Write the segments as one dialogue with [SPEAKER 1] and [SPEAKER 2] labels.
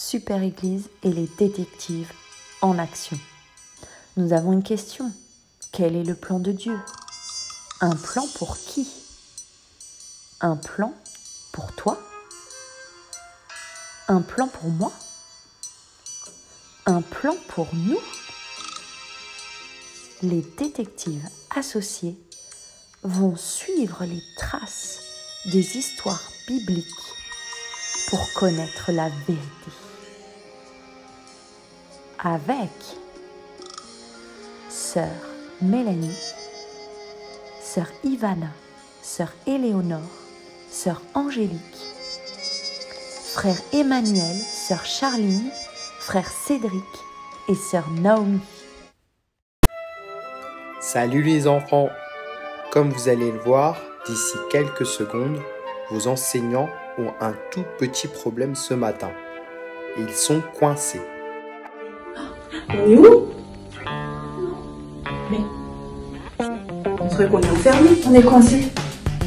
[SPEAKER 1] Super Église et les détectives en action. Nous avons une question. Quel est le plan de Dieu? Un plan pour qui? Un plan pour toi? Un plan pour moi? Un plan pour nous? Les détectives associés vont suivre les traces des histoires bibliques pour connaître la vérité. Avec sœur Mélanie, sœur Ivana, sœur Éléonore, sœur Angélique, frère Emmanuel, sœur Charline, frère Cédric et sœur Naomi.
[SPEAKER 2] Salut les enfants! Comme vous allez le voir, d'ici quelques secondes, vos enseignants ont un tout petit problème ce matin. Ils sont coincés.
[SPEAKER 3] On est où? Mais on dirait qu'on est enfermé.
[SPEAKER 4] On est coincé.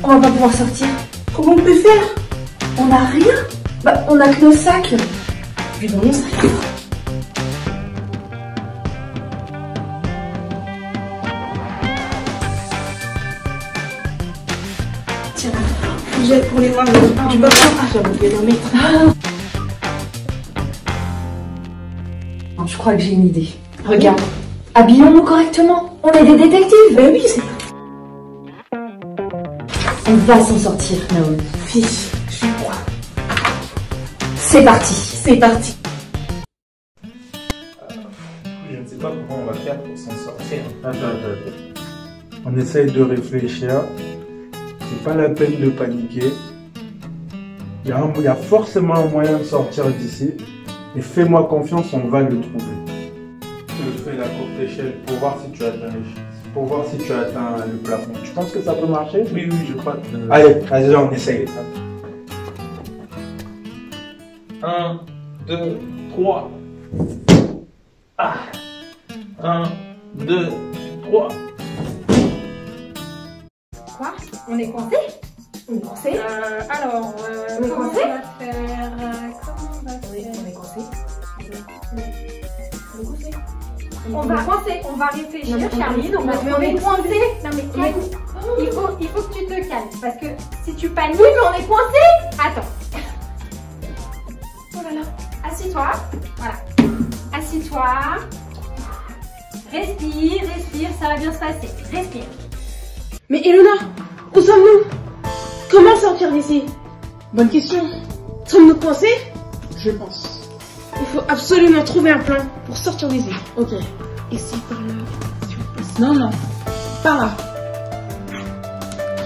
[SPEAKER 4] On va pas pouvoir sortir.
[SPEAKER 3] Comment on peut faire?
[SPEAKER 4] On n'a rien. Bah, on a que nos sacs.
[SPEAKER 3] Je vais dans mon sac. Tiens, gel pour les mains. Tu peux pas. J'avais oublié d'en mettre.
[SPEAKER 4] Je crois que j'ai une idée. Regarde. Habillons-nous correctement. On est des détectives.
[SPEAKER 3] Ben oui, c'est...
[SPEAKER 4] On va s'en sortir, Naomi.
[SPEAKER 3] Fiche, je crois.
[SPEAKER 4] C'est parti.
[SPEAKER 3] C'est parti.
[SPEAKER 5] Je ne sais pas comment on va faire pour s'en sortir. Attends. On essaye de réfléchir. C'est pas la peine de paniquer. Il y a forcément un moyen de sortir d'ici. Et fais-moi confiance, on va le trouver. Je fais la courte échelle pour voir si tu atteins pour voir si tu atteins le plafond. Tu penses que ça peut marcher? Oui, je crois. Allez, vas-y, on essaye. 1, 2, 3. 1, 2, 3.
[SPEAKER 6] Quoi? On est coincé?
[SPEAKER 4] On est coincé?
[SPEAKER 6] Alors,
[SPEAKER 4] on est
[SPEAKER 6] comment
[SPEAKER 4] coincé?
[SPEAKER 6] on va faire? Comment on va faire?
[SPEAKER 4] On est coincé.
[SPEAKER 6] On va coincer, on va réfléchir,
[SPEAKER 4] Non, mais
[SPEAKER 6] Charline, on va
[SPEAKER 4] mais on est
[SPEAKER 6] coincé. Non mais calme. Il faut que tu te calmes parce que si tu paniques, on est coincé. Attends. Oh là là. Assis-toi. Voilà. Assis-toi. Respire, ça va bien se passer. Respire.
[SPEAKER 3] Mais Elona, où sommes-nous? Comment sortir d'ici? Bonne question. Sommes-nous coincés? Je pense. Il faut absolument trouver un plan pour sortir d'ici. Ok. Ici, par là. Si on passe... Non. Par là.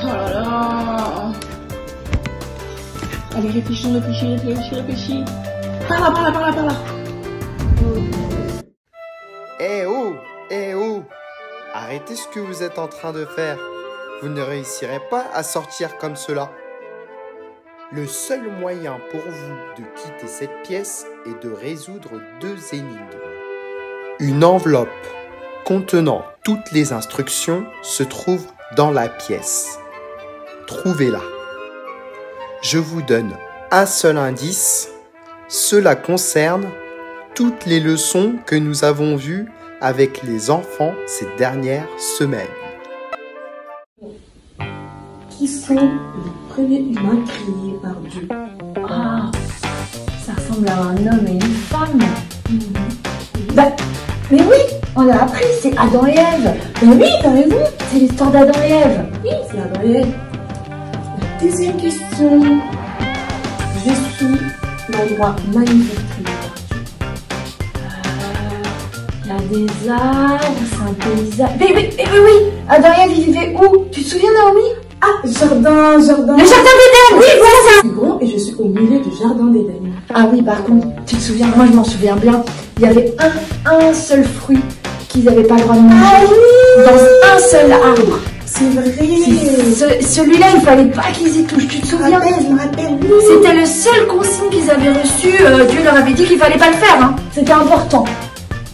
[SPEAKER 3] Oh là là. Allez, réfléchis. Par là.
[SPEAKER 2] Eh oh! Arrêtez ce que vous êtes en train de faire. Vous ne réussirez pas à sortir comme cela. Le seul moyen pour vous de quitter cette pièce est de résoudre deux énigmes. Une enveloppe contenant toutes les instructions se trouve dans la pièce. Trouvez-la. Je vous donne un seul indice. Cela concerne toutes les leçons que nous avons vues avec les enfants ces dernières semaines.
[SPEAKER 3] Qui sont les premiers humains créés par Dieu?
[SPEAKER 4] Ah, ça ressemble à un homme et une femme. Bah, mais oui, on l'a appris, c'est Adam et Ève. Mais oui, t'as raison, c'est l'histoire d'Adam et Ève.
[SPEAKER 3] Oui, c'est Adam et Ève. La deuxième question. Je suis l'endroit magnifique créé par Dieu.
[SPEAKER 4] Il y a des arbres, c'est un paysage. Mais oui, Adam et Ève, ils vivaient où? Tu te souviens, Naomi?
[SPEAKER 3] Ah, jardin.
[SPEAKER 4] Le jardin d'Éden, oui, voilà ça.
[SPEAKER 3] Je suis grand et je suis au milieu du jardin d'Éden.
[SPEAKER 4] Ah oui, par contre, tu te souviens, moi je m'en souviens bien, il y avait un seul fruit qu'ils n'avaient pas le droit de manger.
[SPEAKER 3] Ah oui!
[SPEAKER 4] Dans un seul arbre.
[SPEAKER 3] C'est vrai.
[SPEAKER 4] Celui-là, il fallait pas qu'ils y touchent, tu te souviens?
[SPEAKER 3] Je me rappelle, oui.
[SPEAKER 4] C'était le seul consigne qu'ils avaient reçu, Dieu leur avait dit qu'il fallait pas le faire, hein. C'était important.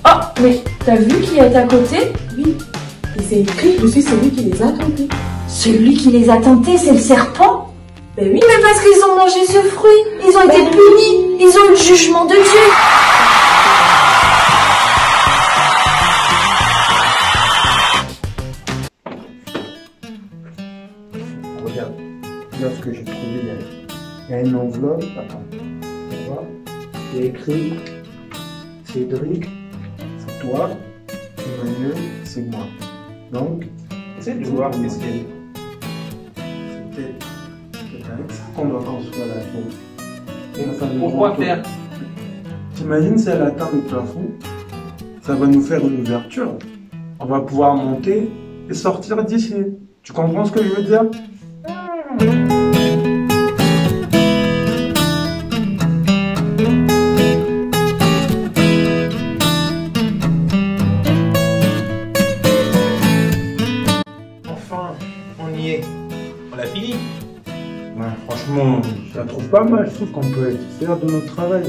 [SPEAKER 4] Oh, mais t'as vu qui est à côté?
[SPEAKER 3] Oui. Et c'est écrit, je suis celui qui les a trompés.
[SPEAKER 4] Celui qui les a tentés, c'est le serpent?
[SPEAKER 3] Ben oui.
[SPEAKER 4] Mais parce qu'ils ont mangé ce fruit, ils ont été punis, ils ont eu jugement de Dieu.
[SPEAKER 5] Regarde, là ce que j'ai trouvé, il y a une enveloppe, attends, on voit, il y a écrit Cédric, c'est toi, Emmanuel, c'est moi. Donc,
[SPEAKER 7] Essaye de voir qu'est-ce qu'il y a.
[SPEAKER 5] c'était avec ça qu'on doit construire la tour.
[SPEAKER 7] Pourquoi faire?
[SPEAKER 5] T'imagines si elle atteint le plafond, ça va nous faire une ouverture. On va pouvoir monter et sortir d'ici. Tu comprends ce que je veux dire?
[SPEAKER 7] Enfin, on y est. On l'a fini.
[SPEAKER 5] Ouais, franchement, je la trouve pas mal. Je trouve qu'on peut être fier de notre travail,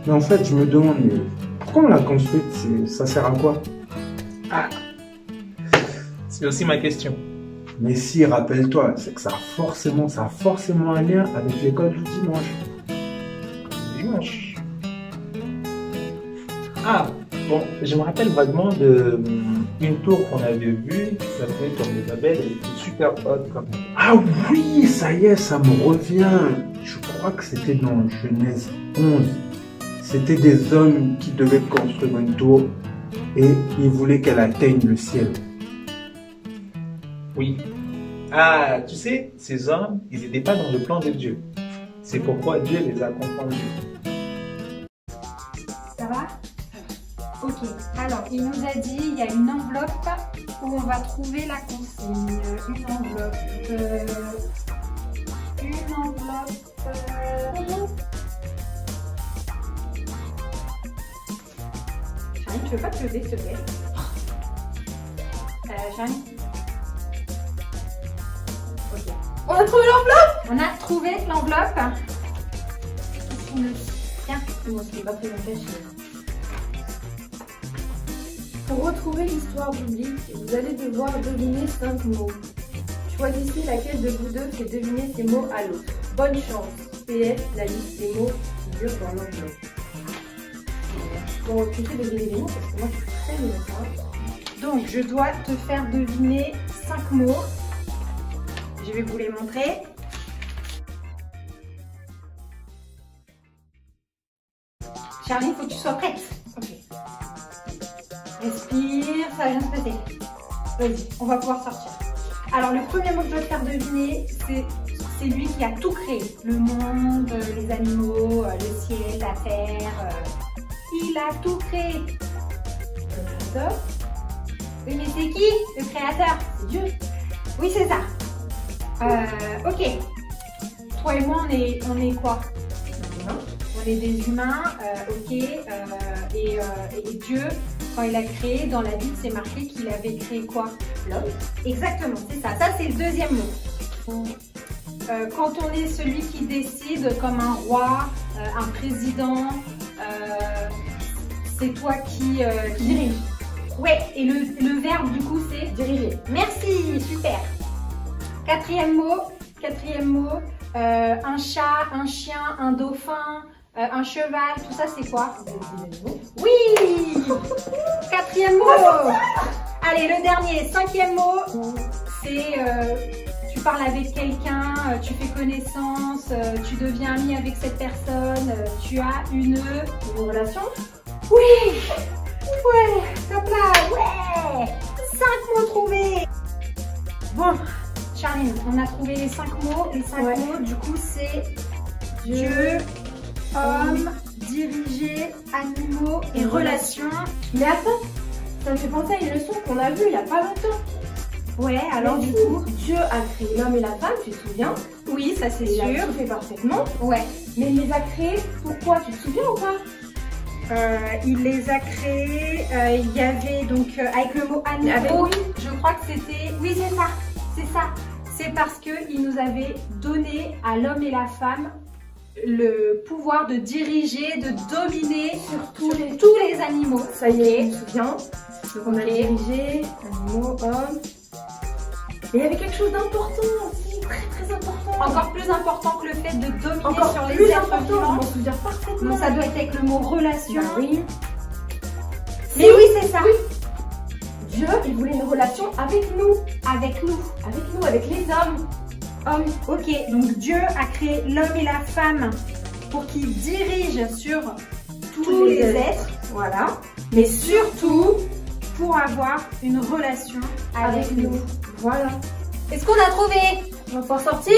[SPEAKER 5] mais en fait, je me demande, mais pourquoi on l'a construite? Ça sert à quoi?
[SPEAKER 7] Ah, c'est aussi ma question.
[SPEAKER 5] Mais si, rappelle-toi, c'est que ça a forcément un lien avec l'école du dimanche.
[SPEAKER 7] Dimanche. Ah, bon, je me rappelle vaguement d'une tour qu'on avait vue, qui s'appelait Tour de Babel, elle était super haute quand même.
[SPEAKER 5] Ah oui, ça y est, ça me revient. Je crois que c'était dans Genèse 11. C'était des hommes qui devaient construire une tour et ils voulaient qu'elle atteigne le ciel.
[SPEAKER 7] Oui. Ah, tu sais, ces hommes, ils n'étaient pas dans le plan de Dieu. C'est pourquoi Dieu les a confondus.
[SPEAKER 6] Ça va? Ok. Alors, il nous a dit, il y a une enveloppe où on va trouver la consigne. Une enveloppe. Charline, tu veux pas te lever, s'il te plaît? Charline? Ok.
[SPEAKER 3] On a trouvé l'enveloppe.
[SPEAKER 6] On a trouvé l'enveloppe. Tiens,
[SPEAKER 3] Moi, ce n'est pas très bien caché. Pour retrouver l'histoire biblique, vous allez devoir deviner 5 mots. Choisissez laquelle de vous deux fait deviner ces mots à l'autre. Bonne chance. PS, la liste des mots figure dans l'enveloppe. Bon, tu sais deviner les mots parce que moi je suis très nulle à ça.
[SPEAKER 6] donc je dois te faire deviner 5 mots. Je vais vous les montrer. Charlie, il faut que tu sois prête. Ok. Respire, ça vient de se passer. Vas-y, on va pouvoir sortir. Alors, le premier mot que je dois te faire deviner, c'est lui qui a tout créé. Le monde, les animaux, le ciel, la terre. Il a tout créé. Le créateur. Oui, mais c'est qui le créateur? C'est Dieu. Oui, c'est ça. Ok. Toi et moi, on est quoi? On est des humains, ok. Et Dieu, quand il a créé, dans la Bible, c'est marqué qu'il avait créé quoi? L'homme. Exactement, c'est ça. Ça, c'est le deuxième mot. Quand on est celui qui décide, comme un roi, un président, c'est toi qui dirige. Ouais, et le verbe, du coup, c'est diriger. Merci, super. Quatrième mot, un chat, un chien, un dauphin, un cheval, tout ça, c'est quoi? Oui. Quatrième mot. Allez, le dernier, cinquième mot, c'est tu parles avec quelqu'un, tu fais connaissance, tu deviens ami avec cette personne, tu as une relation. Oui. Ouais, top là, ouais. 5 mots trouvés. Bon, Charline, on a trouvé les 5 mots. Les 5 mots, du coup, c'est Dieu, homme, diriger, animaux et relations.
[SPEAKER 3] Mais attends, ça me fait penser à une leçon qu'on a vue il n'y a pas longtemps.
[SPEAKER 6] Ouais, alors du coup,
[SPEAKER 3] Dieu a créé l'homme et la femme, tu te souviens?
[SPEAKER 6] oui, ça c'est
[SPEAKER 3] Il a
[SPEAKER 6] sûr.
[SPEAKER 3] tout fait parfaitement.
[SPEAKER 6] Ouais.
[SPEAKER 3] Mais il les a créés pourquoi? Tu te souviens ou pas?
[SPEAKER 6] Il les a créés, il y avait donc avec le mot animaux, je crois que c'était, oui c'est ça, c'est parce qu'il nous avait donné à l'homme et la femme le pouvoir de diriger, de dominer sur tous les animaux.
[SPEAKER 3] Ça y est, je me souviens. Donc on a
[SPEAKER 6] Ok.
[SPEAKER 3] dirigé, animaux, hommes. Mais il y avait quelque chose d'important aussi, très très important.
[SPEAKER 6] Encore plus important que le fait de dominer
[SPEAKER 3] Encore
[SPEAKER 6] sur les
[SPEAKER 3] plus
[SPEAKER 6] êtres
[SPEAKER 3] important, je
[SPEAKER 6] vivants.
[SPEAKER 3] m'en souviens parfaitement.
[SPEAKER 6] Non, ça doit être avec le mot relation.
[SPEAKER 3] Bah oui.
[SPEAKER 6] Mais oui, c'est ça.
[SPEAKER 3] Dieu, il voulait une relation avec nous.
[SPEAKER 6] Avec nous.
[SPEAKER 3] Avec nous, avec les hommes.
[SPEAKER 6] Hommes. Ok, donc Dieu a créé l'homme et la femme pour qu'ils dirigent sur tous les êtres. Voilà. Mais surtout pour avoir une relation avec nous.
[SPEAKER 3] Voilà.
[SPEAKER 6] Est-ce qu'on a trouvé? On va pouvoir sortir?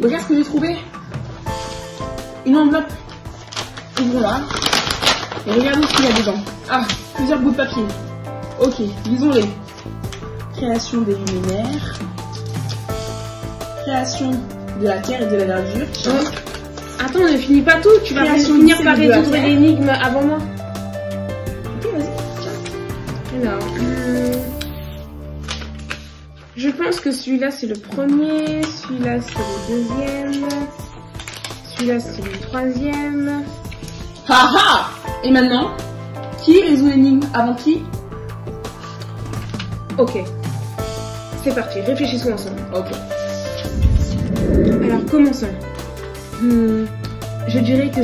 [SPEAKER 3] Regarde ce que j'ai trouvé. Une enveloppe. Ouvrons-la. Et regardons ce qu'il y a dedans. Ah, plusieurs bouts de papier. Ok, lisons-les. Création des luminaires. Création de la terre et de la verdure.
[SPEAKER 8] Attends, ne finis pas tout. Tu vas
[SPEAKER 3] Création
[SPEAKER 8] finir
[SPEAKER 3] du
[SPEAKER 8] par
[SPEAKER 3] ciel et de la
[SPEAKER 8] résoudre
[SPEAKER 3] terre.
[SPEAKER 8] l'énigme avant moi.
[SPEAKER 3] Ok, vas-y.
[SPEAKER 8] Alors, je pense que celui-là c'est le premier, celui-là c'est le deuxième, celui-là c'est le troisième.
[SPEAKER 3] Haha. Et maintenant, qui résout l'énigme avant qui?
[SPEAKER 8] Ok, c'est parti, réfléchissons ensemble.
[SPEAKER 3] Ok.
[SPEAKER 8] Alors commençons. Je dirais que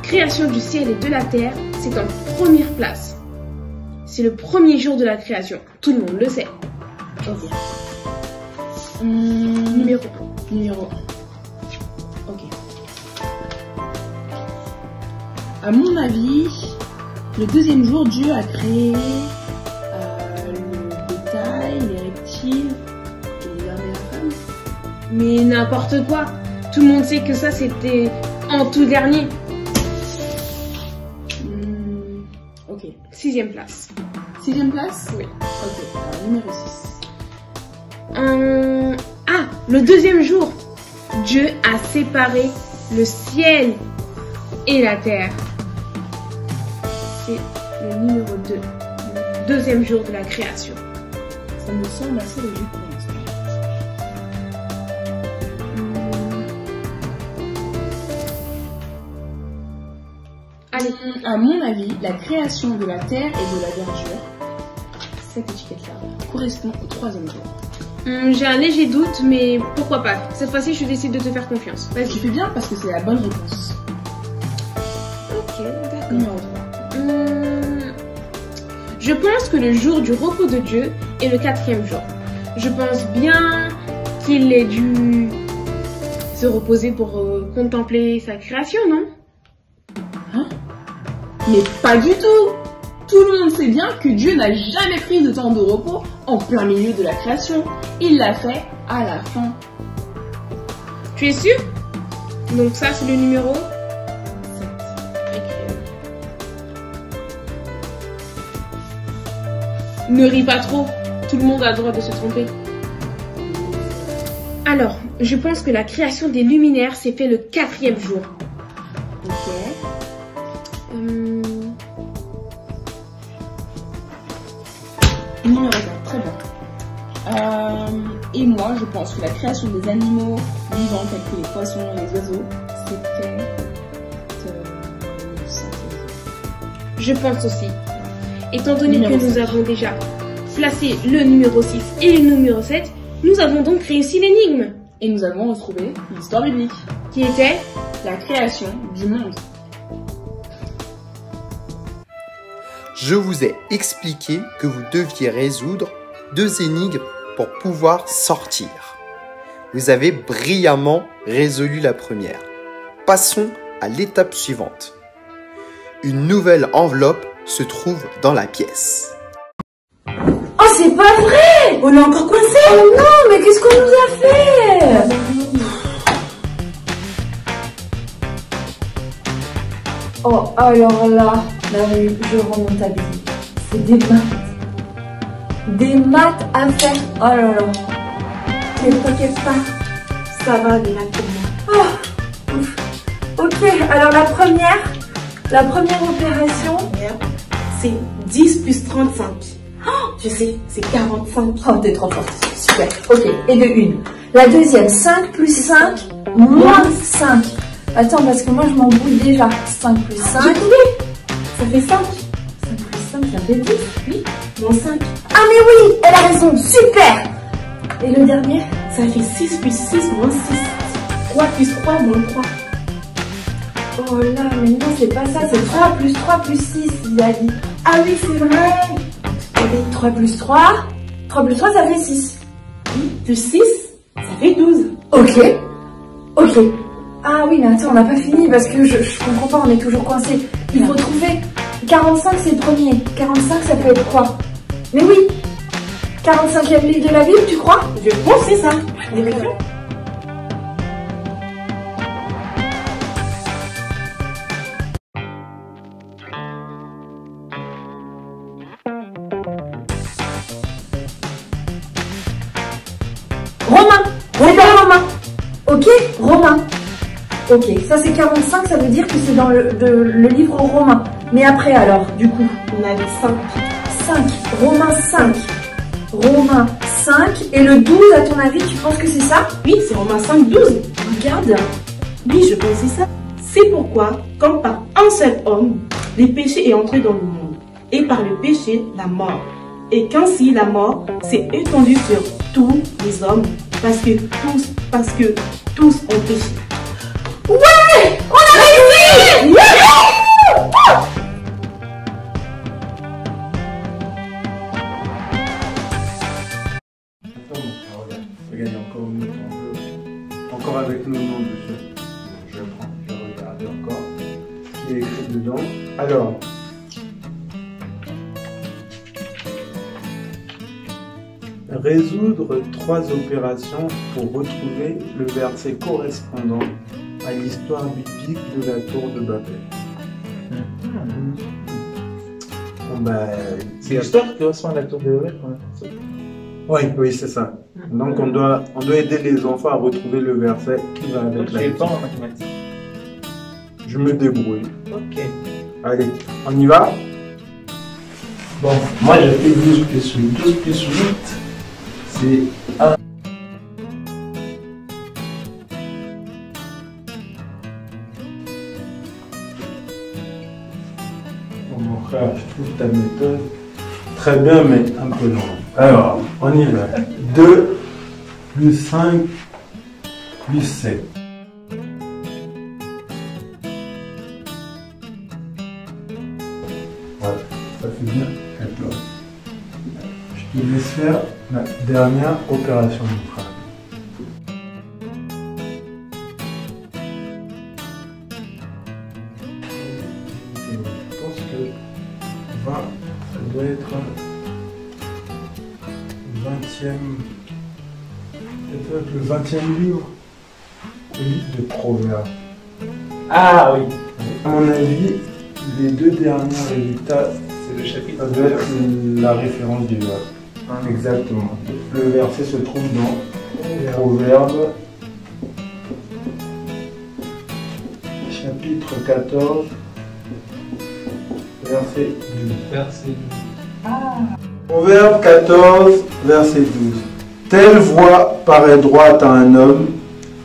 [SPEAKER 8] création du ciel et de la terre, c'est en première place. C'est le premier jour de la création, tout le monde le sait.
[SPEAKER 3] Ok.
[SPEAKER 8] Numéro
[SPEAKER 3] Numéro 1. Ok. À mon avis, le deuxième jour, Dieu a créé le bétail, les reptiles et l'homme et la femme.
[SPEAKER 8] Mais n'importe quoi. Tout le monde sait que ça c'était en tout dernier.
[SPEAKER 3] Ok.
[SPEAKER 8] 6e place.
[SPEAKER 3] 6e place?
[SPEAKER 8] Oui.
[SPEAKER 3] Ok. Alors, numéro 6.
[SPEAKER 8] Ah, le deuxième jour, Dieu a séparé le ciel et la terre. C'est le numéro 2. Le deuxième jour de la création.
[SPEAKER 3] Ça me semble assez logique pour l'instant.
[SPEAKER 8] Allez.
[SPEAKER 3] À mon avis, la création de la terre et de la verdure, cette étiquette-là, correspond au 3e jour.
[SPEAKER 8] J'ai un léger doute, mais pourquoi pas. Cette fois-ci, je décide de te faire confiance.
[SPEAKER 3] Tu
[SPEAKER 8] Vas-y.
[SPEAKER 3] fais bien parce que c'est la bonne réponse.
[SPEAKER 8] Ok, d'accord.
[SPEAKER 3] Numéro 3.
[SPEAKER 8] Je pense que le jour du repos de Dieu est le 4e jour. Je pense bien qu'il ait dû se reposer pour contempler sa création, non?
[SPEAKER 3] Mais pas du tout! Tout le monde sait bien que Dieu n'a jamais pris de temps de repos en plein milieu de la création. Il l'a fait à la fin.
[SPEAKER 8] Tu es sûr? Donc ça, c'est le numéro
[SPEAKER 3] 7.
[SPEAKER 8] Ne ris pas trop. Tout le monde a le droit de se tromper. Alors, je pense que la création des luminaires s'est fait le 4e jour.
[SPEAKER 3] Ok. Numéro 4, très bien. Et moi, je pense que la création des animaux vivants tels que les poissons et les oiseaux s'est fait le 5e jour.
[SPEAKER 8] Je pense aussi. Étant donné
[SPEAKER 3] Numéro
[SPEAKER 8] que nous
[SPEAKER 3] 5.
[SPEAKER 8] avons déjà placé le numéro 6 et le numéro 7, nous avons donc réussi l'énigme,
[SPEAKER 3] Et nous avons retrouvé l'histoire biblique,
[SPEAKER 8] qui était
[SPEAKER 3] la création du monde.
[SPEAKER 2] Je vous ai expliqué que vous deviez résoudre 2 énigmes pour pouvoir sortir. Vous avez brillamment résolu la première. Passons à l'étape suivante. Une nouvelle enveloppe se trouve dans la pièce.
[SPEAKER 4] Oh, c'est pas vrai! On est encore coincé! Oh non, mais qu'est-ce qu'on nous a fait? Oh, alors là, je remontabilise. C'est des maths. Des maths à faire. Oh là là. Ne t'inquiète pas, ça va les maths pour moi. Oh, ouf. Ok, alors la première opération, c'est 10 plus 35. Oh, je sais, c'est 45. Oh, t'es trop forte. Super. Ok, et de une. La deuxième, 5 plus 5, moins 5. Attends, parce que moi, je m'embrouille déjà. 5 plus 5. J'ai trouvé. Ça fait 5. 5 plus 5, ça fait 10. Oui. Moins 5. Ah, mais oui, elle a raison. Super. Et le dernier
[SPEAKER 8] Ça fait 6 plus 6 moins 6. 3 plus 3 moins 3.
[SPEAKER 4] Oh là, mais non, c'est pas ça, c'est 3 plus 3 plus 6, il a dit. Ah oui, c'est vrai. 3 plus 3, 3 plus 3, ça fait 6.
[SPEAKER 8] Plus 6, ça fait 12.
[SPEAKER 4] Ok. Ok. Ah oui, mais attends, on n'a pas fini parce que je comprends pas, on est toujours coincé. Il faut trouver. 45, c'est le premier. 45, ça peut être quoi? Mais oui. 45e livre de la Bible, tu crois?
[SPEAKER 8] Je pense que c'est ça. Vérifions.
[SPEAKER 4] Romain. C'est dans Romain. Ok, Romain. Ok, ça c'est 45, ça veut dire que c'est dans le livre Romain. Mais après alors, du coup?
[SPEAKER 8] On avait 5.
[SPEAKER 4] 5. Romains 5. Romains 5. Et le 12, à ton avis, tu penses que c'est ça?
[SPEAKER 8] Oui, c'est Romains 5, 12.
[SPEAKER 4] Regarde.
[SPEAKER 8] Oui, je pense que c'est ça. C'est pourquoi, comme par un seul homme, le péché est entré dans le monde. Et par le péché, la mort. Et qu'ainsi la mort s'est étendue sur tous les hommes, parce que tous ont péché.
[SPEAKER 4] Ouais! On a réussi!
[SPEAKER 5] Regarde, encore une autre. Encore avec le nom de Dieu. Je prends, je regarde encore ce qui est écrit dedans. Alors, résoudre 3 opérations pour retrouver le verset correspondant à l'histoire biblique de la tour de Babel. Bon, bah,
[SPEAKER 7] C'est l'histoire qui correspond à la tour de Babel quand même.
[SPEAKER 5] oui, c'est ça. Donc on doit aider les enfants à retrouver le verset qui va avec
[SPEAKER 7] Je
[SPEAKER 5] la
[SPEAKER 7] ne
[SPEAKER 5] Bible.
[SPEAKER 7] pas en mathématiques.
[SPEAKER 5] Je me débrouille.
[SPEAKER 7] Ok.
[SPEAKER 5] Allez, on y va?
[SPEAKER 7] Bon, moi je fais 12 plus 8. 12 plus 8, c'est 1.
[SPEAKER 5] Bon, mon frère, je trouve ta méthode très bien, mais un peu longue. Alors, on y va. 2 plus 5 plus 7. Voilà, ça fait bien 14. Je te laisse faire la dernière opération, mon frère. Je pense que 20, ça doit être 20e. Peut-être le 20e livre. Le livre de Proverbes.
[SPEAKER 7] Ah oui.
[SPEAKER 5] À mon avis, les 2 derniers résultats,
[SPEAKER 7] C'est le chapitre.
[SPEAKER 5] ça doit être la référence du verbe. Exactement. Le verset se trouve dans Proverbes, chapitre 14, verset 12.
[SPEAKER 7] Verset 12.
[SPEAKER 5] Proverbe 14, verset 12. Telle voie paraît droite à un homme,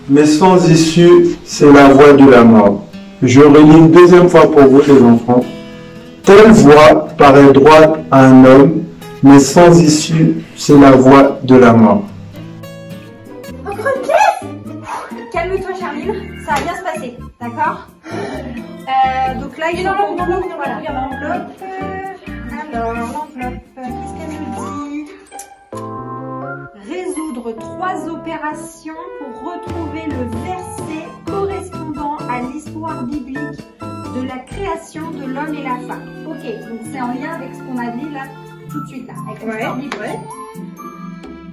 [SPEAKER 5] mais sans issue, c'est la voie de la mort. Je relis une deuxième fois pour vous, les enfants. Telle voie paraît droite à un homme, mais sans issue, c'est la voie de la mort.
[SPEAKER 6] Encore une pièce? Calme-toi, Charline, ça va bien se passer, d'accord? Donc là, il est dans l'enveloppe, voilà. L'enveloppe. Alors, l'enveloppe, qu'est-ce qu'elle nous dit? Résoudre 3 opérations pour retrouver le verset correspondant à l'histoire biblique de la création de l'homme et la femme. Ok, donc c'est en lien avec ce qu'on a dit là, tout de suite là, avec l'histoire biblique.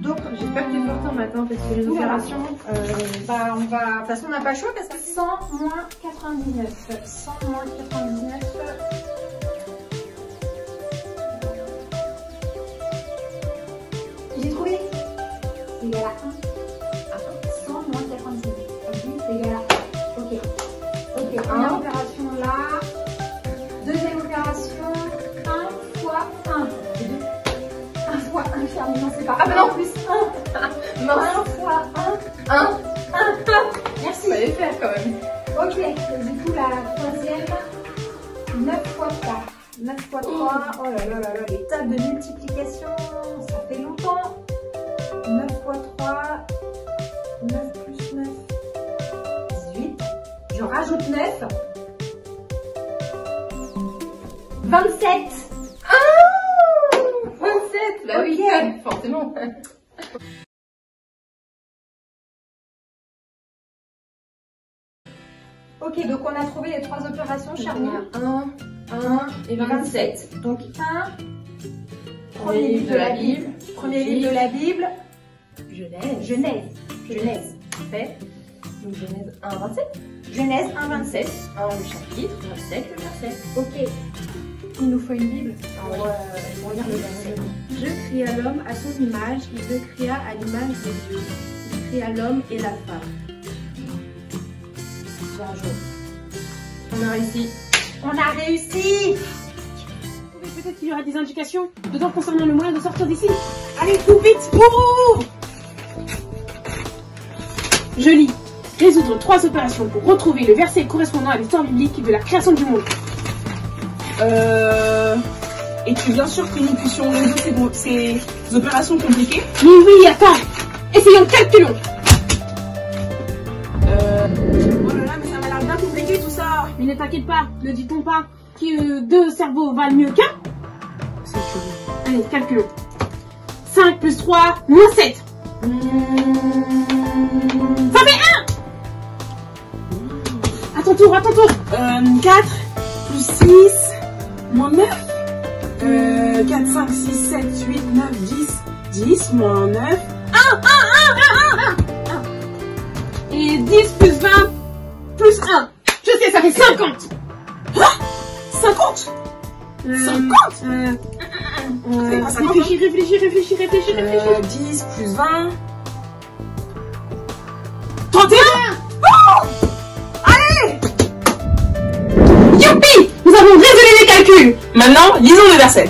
[SPEAKER 6] Donc,
[SPEAKER 3] J'espère que tu es forte en matin parce que les opérations.
[SPEAKER 6] bah, on va. De toute façon, on n'a pas le choix parce que 100 moins 99. 100 moins 99. J'ai trouvé. C'est égal à 1. 100 moins 99. C'est égal à 1. Ok. Ok, première opération là. Deuxième opération. 1 fois 1. 1 fois 1, Charlie, non, c'est pas. Ah, bah non, plus 1. Non, 1 fois 1. 1. Merci.
[SPEAKER 3] Ça va les faire quand même.
[SPEAKER 6] Ok, et du coup, la troisième. 9 fois 3. 9 fois 3. Oh là là là là, les tables de multiplication, ça fait longtemps. 9 fois 3. rajoute 9. 27.
[SPEAKER 9] Ah 27. Bah oui,
[SPEAKER 6] Ok.
[SPEAKER 9] forcément.
[SPEAKER 6] Ok, donc on a trouvé les 3 opérations, Charlie.
[SPEAKER 9] 1 et 27.
[SPEAKER 6] Donc 1, premier livre de la Bible. Premier livre de la Bible, Genèse.
[SPEAKER 9] Parfait. Donc Genèse 1, 27.
[SPEAKER 6] Genèse 1, 27.
[SPEAKER 9] 1 le chapitre, 27 le verset.
[SPEAKER 6] Ok. Il nous faut une Bible
[SPEAKER 9] Ah
[SPEAKER 6] pour lire le verset.
[SPEAKER 8] Dieu créa l'homme à son image, il le créa à l'image de Dieu. Il créa l'homme et la femme.
[SPEAKER 9] Bien joué. On a réussi.
[SPEAKER 6] On a réussi.
[SPEAKER 3] Peut-être qu'il y aura des indications dedans concernant le moyen de sortir d'ici. Allez, tout vite. Ouh. Je lis. Résoudre 3 opérations pour retrouver le verset correspondant à l'histoire biblique de la création du monde.
[SPEAKER 8] Es-tu bien sûr que nous puissions résoudre ces opérations compliquées?
[SPEAKER 3] Oui, attends. Essayons, calculons.
[SPEAKER 8] Oh là là, mais ça m'a l'air bien compliqué tout ça.
[SPEAKER 3] Mais ne t'inquiète pas, ne dit-on pas que 2 cerveaux valent mieux qu'un? Allez, calculons. 5 plus 3, moins 7. Ça fait 1. À ton tour.
[SPEAKER 8] 4 plus 6 moins 9. 4, 5, 6, 7, 8, 9, 10. 10 moins 9.
[SPEAKER 3] 1. Et 10 plus 20 plus 1. Je sais, ça fait 50.
[SPEAKER 8] 50. 50. C'est pas 50,
[SPEAKER 3] Réfléchis.
[SPEAKER 8] 10 plus 20.
[SPEAKER 3] 31.
[SPEAKER 8] Youpi! Nous avons résolu les calculs. Maintenant, lisons le verset.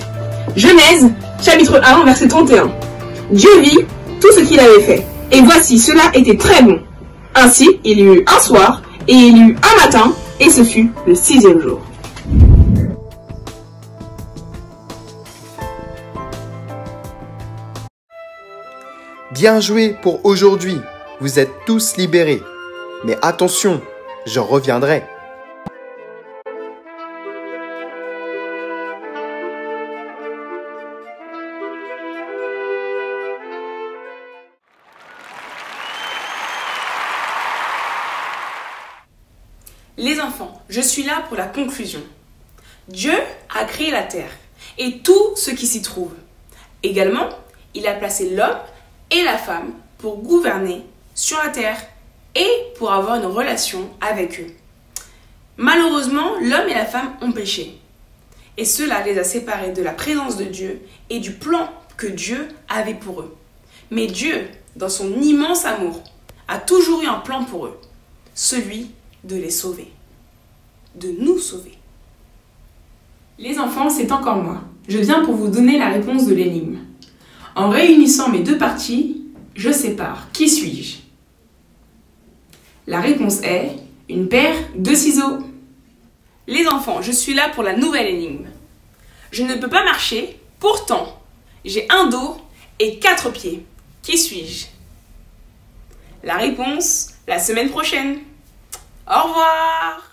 [SPEAKER 8] Genèse, chapitre 1, verset 31. Dieu vit tout ce qu'il avait fait. Et voici, cela était très bon. Ainsi, il y eut un soir, et il y eut un matin, et ce fut le 6e jour.
[SPEAKER 2] Bien joué pour aujourd'hui. Vous êtes tous libérés. Mais attention, je reviendrai.
[SPEAKER 8] Les enfants, je suis là pour la conclusion. Dieu a créé la terre et tout ce qui s'y trouve. Également, il a placé l'homme et la femme pour gouverner sur la terre et pour avoir une relation avec eux. Malheureusement, l'homme et la femme ont péché. Et cela les a séparés de la présence de Dieu et du plan que Dieu avait pour eux. Mais Dieu, dans son immense amour, a toujours eu un plan pour eux. Celui de les sauver. De nous sauver. Les enfants, c'est encore moi. Je viens pour vous donner la réponse de l'énigme. En réunissant mes deux parties, je sépare. Qui suis-je? La réponse est une paire de ciseaux. Les enfants, je suis là pour la nouvelle énigme. Je ne peux pas marcher, pourtant, j'ai un dos et 4 pieds. Qui suis-je? La réponse, la semaine prochaine. Au revoir!